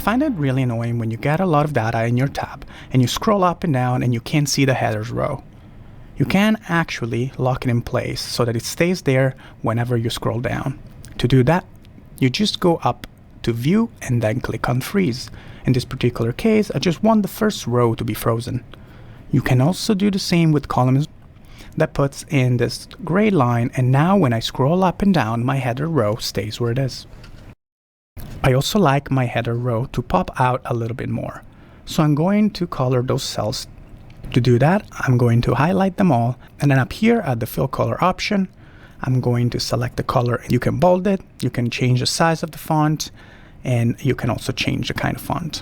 find it really annoying when you get a lot of data in your tab and you scroll up and down and you can't see the headers row. You can actually lock it in place so that it stays there whenever you scroll down. To do that, you just go up to View and then click on Freeze. In this particular case, I just want the first row to be frozen. You can also do the same with columns. That puts in this gray line, and now when I scroll up and down, my header row stays where it is. I also like my header row to pop out a little bit more, so I'm going to color those cells. To do that, I'm going to highlight them all, and then up here at the fill color option, I'm going to select the color. You can bold it, you can change the size of the font, and you can also change the kind of font.